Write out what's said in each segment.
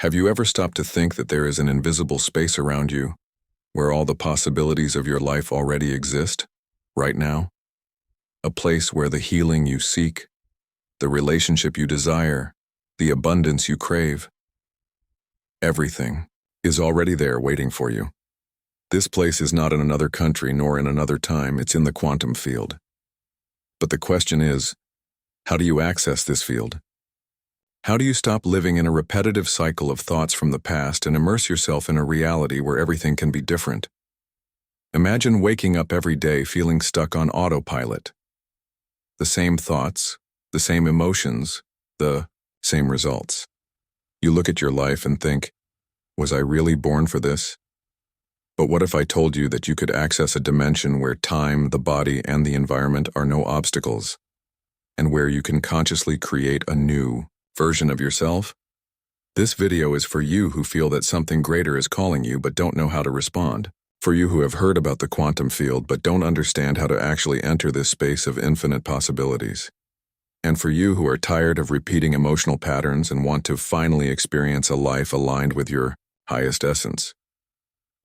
Have you ever stopped to think that there is an invisible space around you, where all the possibilities of your life already exist, right now? A place where the healing you seek, the relationship you desire, the abundance you crave, everything is already there waiting for you. This place is not in another country nor in another time, it's in the quantum field. But the question is, how do you access this field? How do you stop living in a repetitive cycle of thoughts from the past and immerse yourself in a reality where everything can be different? Imagine waking up every day feeling stuck on autopilot. The same thoughts, the same emotions, the same results. You look at your life and think, was I really born for this? But what if I told you that you could access a dimension where time, the body, and the environment are no obstacles, and where you can consciously create a new version of yourself? This video is for you who feel that something greater is calling you but don't know how to respond. For you who have heard about the quantum field but don't understand how to actually enter this space of infinite possibilities. And for you who are tired of repeating emotional patterns and want to finally experience a life aligned with your highest essence.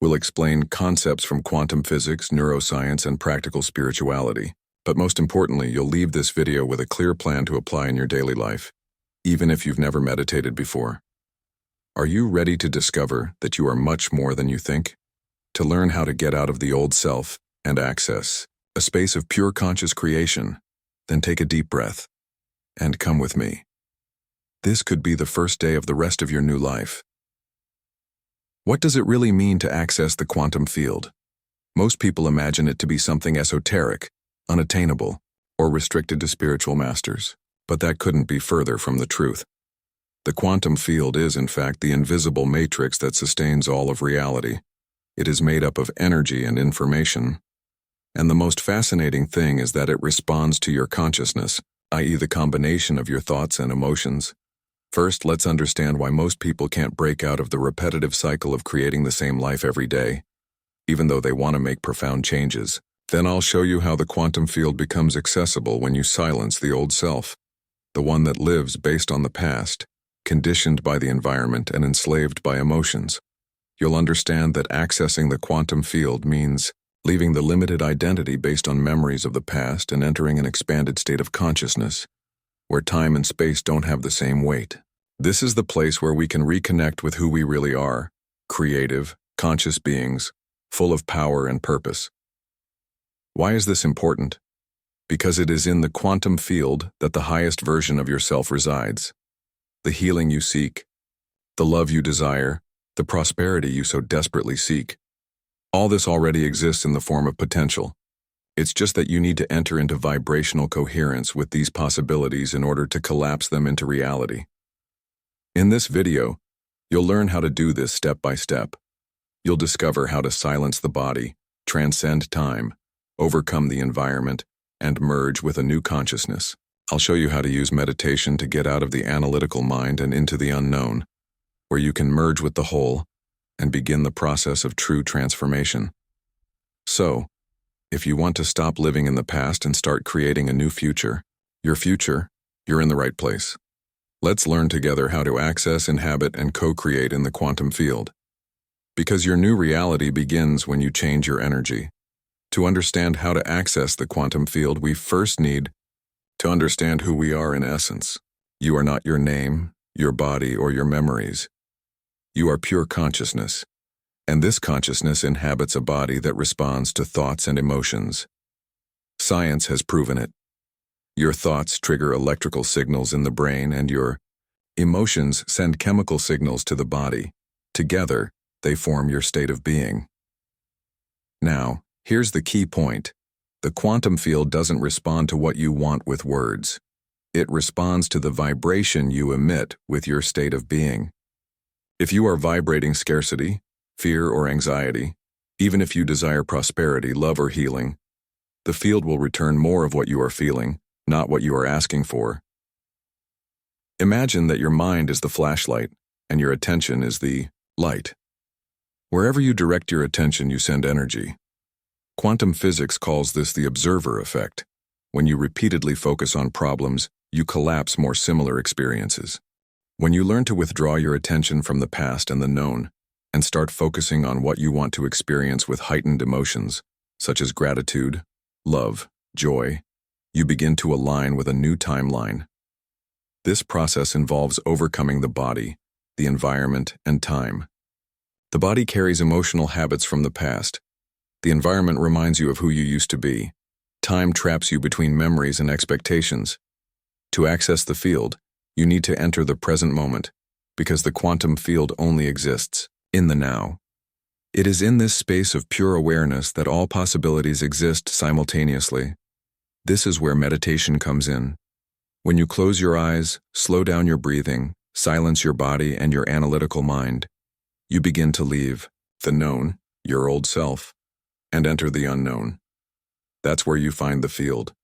We'll explain concepts from quantum physics, neuroscience, and practical spirituality. But most importantly, you'll leave this video with a clear plan to apply in your daily life, even if you've never meditated before. Are you ready to discover that you are much more than you think? To learn how to get out of the old self and access a space of pure conscious creation, then take a deep breath and come with me. This could be the first day of the rest of your new life. What does it really mean to access the quantum field? Most people imagine it to be something esoteric, unattainable, or restricted to spiritual masters. But that couldn't be further from the truth. The quantum field is, in fact, the invisible matrix that sustains all of reality. It is made up of energy and information. And the most fascinating thing is that it responds to your consciousness, i.e. the combination of your thoughts and emotions. First, let's understand why most people can't break out of the repetitive cycle of creating the same life every day, even though they want to make profound changes. Then I'll show you how the quantum field becomes accessible when you silence the old self. The one that lives based on the past, conditioned by the environment and enslaved by emotions. You'll understand that accessing the quantum field means leaving the limited identity based on memories of the past and entering an expanded state of consciousness, where time and space don't have the same weight. This is the place where we can reconnect with who we really are, creative, conscious beings, full of power and purpose. Why is this important? Because it is in the quantum field that the highest version of yourself resides. The healing you seek, the love you desire, the prosperity you so desperately seek. All this already exists in the form of potential. It's just that you need to enter into vibrational coherence with these possibilities in order to collapse them into reality. In this video, you'll learn how to do this step by step. You'll discover how to silence the body, transcend time, overcome the environment, and merge with a new consciousness. I'll show you how to use meditation to get out of the analytical mind and into the unknown, where you can merge with the whole and begin the process of true transformation. So, if you want to stop living in the past and start creating a new future, you're in the right place. Let's learn together how to access, inhabit, and co-create in the quantum field. Because your new reality begins when you change your energy. To understand how to access the quantum field, we first need to understand who we are in essence. You are not your name, your body, or your memories. You are pure consciousness, and this consciousness inhabits a body that responds to thoughts and emotions. Science has proven it. Your thoughts trigger electrical signals in the brain, and your emotions send chemical signals to the body. Together, they form your state of being. Now, here's the key point. The quantum field doesn't respond to what you want with words. It responds to the vibration you emit with your state of being. If you are vibrating scarcity, fear, or anxiety, even if you desire prosperity, love, or healing, the field will return more of what you are feeling, not what you are asking for. Imagine that your mind is the flashlight and your attention is the light. Wherever you direct your attention, you send energy. Quantum physics calls this the observer effect. When you repeatedly focus on problems, you collapse more similar experiences. When you learn to withdraw your attention from the past and the known, and start focusing on what you want to experience with heightened emotions, such as gratitude, love, joy, you begin to align with a new timeline. This process involves overcoming the body, the environment, and time. The body carries emotional habits from the past. The environment reminds you of who you used to be. Time traps you between memories and expectations. To access the field, you need to enter the present moment, because the quantum field only exists in the now. It is in this space of pure awareness that all possibilities exist simultaneously. This is where meditation comes in. When you close your eyes, slow down your breathing, silence your body and your analytical mind, you begin to leave the known, your old self, and enter the unknown. That's where you find the field.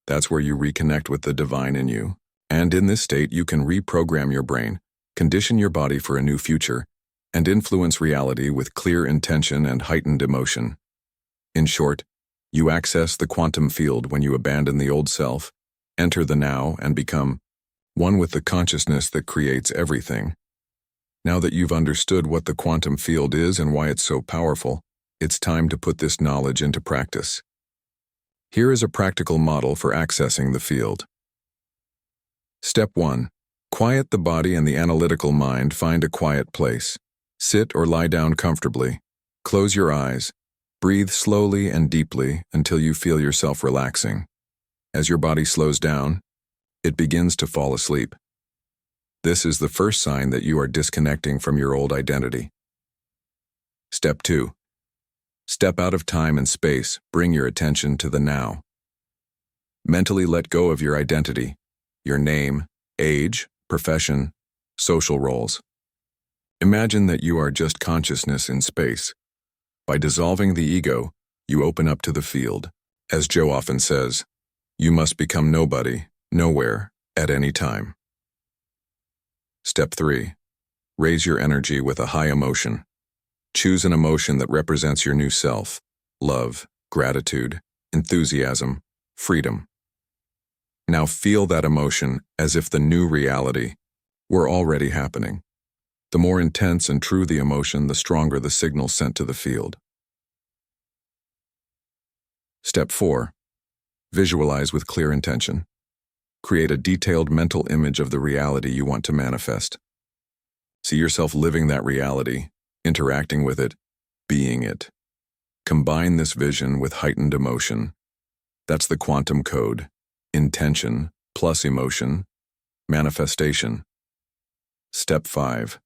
That's where you reconnect with the divine in you. And in this state, you can reprogram your brain, condition your body for a new future, and influence reality with clear intention and heightened emotion. In short, you access the quantum field when you abandon the old self, enter the now, and become one with the consciousness that creates everything. Now that you've understood what the quantum field is and why it's so powerful, it's time to put this knowledge into practice. Here is a practical model for accessing the field. Step 1. Quiet the body and the analytical mind. Find a quiet place. Sit or lie down comfortably. Close your eyes. Breathe slowly and deeply until you feel yourself relaxing. As your body slows down, it begins to fall asleep. This is the first sign that you are disconnecting from your old identity. Step 2. Step out of time and space. Bring your attention to the now. Mentally let go of your identity, your name, age, profession, social roles. Imagine that you are just consciousness in space. By dissolving the ego, you open up to the field. As Joe often says, you must become nobody, nowhere, at any time. Step 3. Raise your energy with a high emotion. Choose an emotion that represents your new self: love, gratitude, enthusiasm, freedom. Now feel that emotion as if the new reality were already happening. The more intense and true the emotion, the stronger the signal sent to the field. Step 4. Visualize with clear intention. Create a detailed mental image of the reality you want to manifest. See yourself living that reality, interacting with it, being it. Combine this vision with heightened emotion. That's the quantum code. Intention plus emotion, manifestation. Step 5.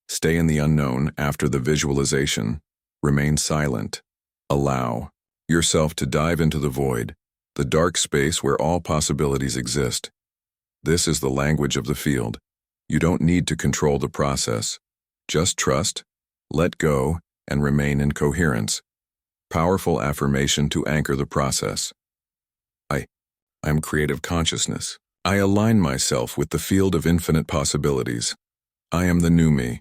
Stay in the unknown after the visualization. Remain silent. Allow yourself to dive into the void, the dark space where all possibilities exist. This is the language of the field. You don't need to control the process. Just trust, let go, and remain in coherence. Powerful affirmation to anchor the process. I'm creative consciousness. I align myself with the field of infinite possibilities. I am the new me.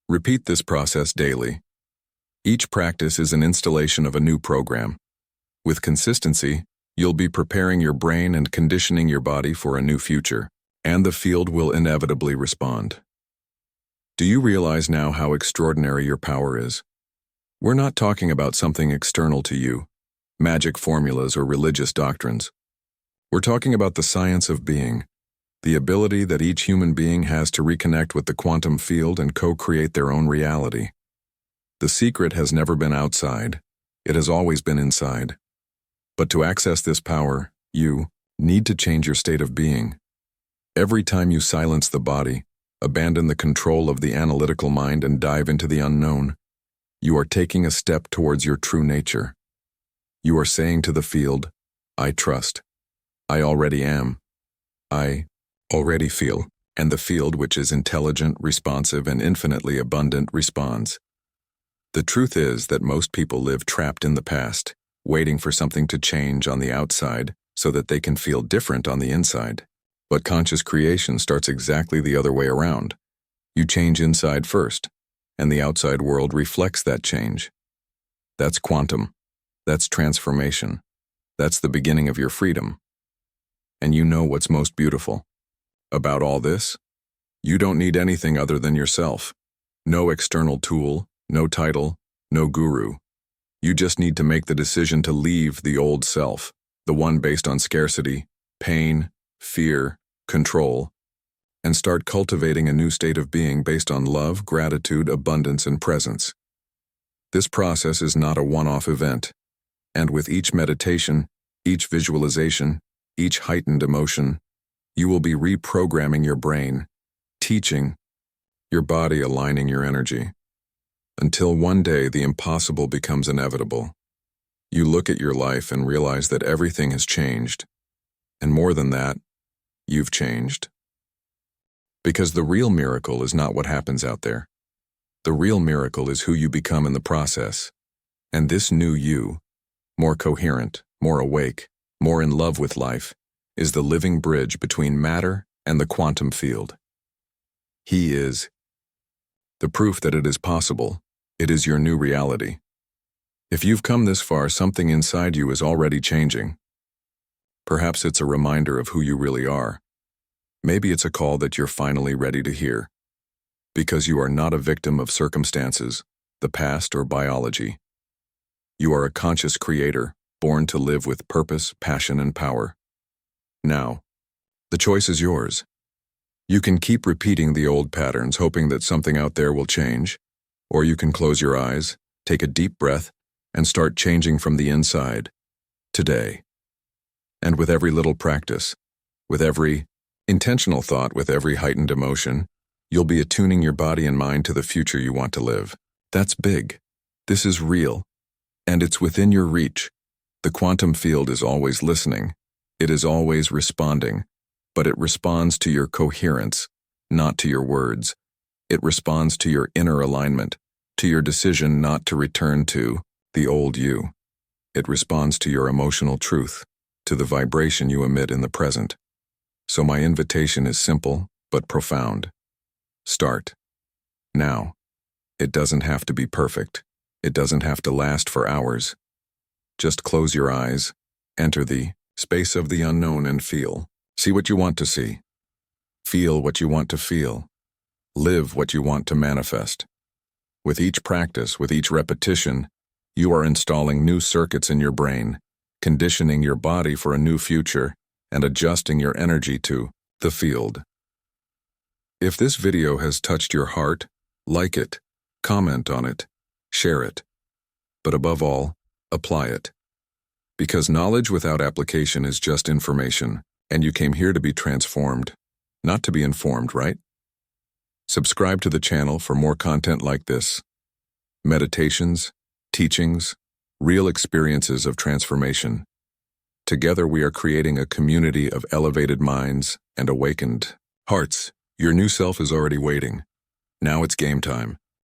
Repeat this process daily. Each practice is an installation of a new program. With consistency, you'll be preparing your brain and conditioning your body for a new future, and the field will inevitably respond. Do you realize now how extraordinary your power is? We're not talking about something external to you, magic formulas or religious doctrines. We're talking about the science of being, the ability that each human being has to reconnect with the quantum field and co-create their own reality. The secret has never been outside. It has always been inside. But to access this power, you need to change your state of being. Every time you silence the body, abandon the control of the analytical mind and dive into the unknown, you are taking a step towards your true nature. You are saying to the field, I trust. I already am. I already feel. And the field, which is intelligent, responsive, and infinitely abundant, responds. The truth is that most people live trapped in the past, waiting for something to change on the outside so that they can feel different on the inside. But conscious creation starts exactly the other way around. You change inside first, and the outside world reflects that change. That's quantum. That's transformation. That's the beginning of your freedom. And you know what's most beautiful? About all this, you don't need anything other than yourself. No external tool, no title, no guru. You just need to make the decision to leave the old self, the one based on scarcity, pain, fear, control, and start cultivating a new state of being based on love, gratitude, abundance, and presence. This process is not a one-off event, and with each meditation, each visualization, each heightened emotion, you will be reprogramming your brain, teaching your body, aligning your energy, until one day the impossible becomes inevitable. You look at your life and realize that everything has changed, and more than that, you've changed. Because the real miracle is not what happens out there. The real miracle is who you become in the process. And this new you, more coherent, more awake, more in love with life, is the living bridge between matter and the quantum field. He is the proof that it is possible. It is your new reality. If you've come this far, something inside you is already changing. Perhaps it's a reminder of who you really are. Maybe it's a call that you're finally ready to hear. Because you are not a victim of circumstances, the past, or biology. You are a conscious creator, born to live with purpose, passion, and power. Now, the choice is yours. You can keep repeating the old patterns, hoping that something out there will change, or you can close your eyes, take a deep breath, and start changing from the inside, today. And with every little practice, with every intentional thought, with every heightened emotion, you'll be attuning your body and mind to the future you want to live. That's big. This is real. And it's within your reach. The quantum field is always listening. It is always responding. But it responds to your coherence, not to your words. It responds to your inner alignment, to your decision not to return to the old you. It responds to your emotional truth, to the vibration you emit in the present. So my invitation is simple, but profound. Start. Now. It doesn't have to be perfect. It doesn't have to last for hours. Just close your eyes, enter the space of the unknown and feel. See what you want to see. Feel what you want to feel. Live what you want to manifest. With each practice, with each repetition, you are installing new circuits in your brain, conditioning your body for a new future, and adjusting your energy to the field. If this video has touched your heart, like it, comment on it, share it. But above all, apply it. Because knowledge without application is just information, and you came here to be transformed, not to be informed, right? Subscribe to the channel for more content like this. Meditations, teachings, real experiences of transformation. Together we are creating a community of elevated minds and awakened hearts. Your new self is already waiting. Now it's game time.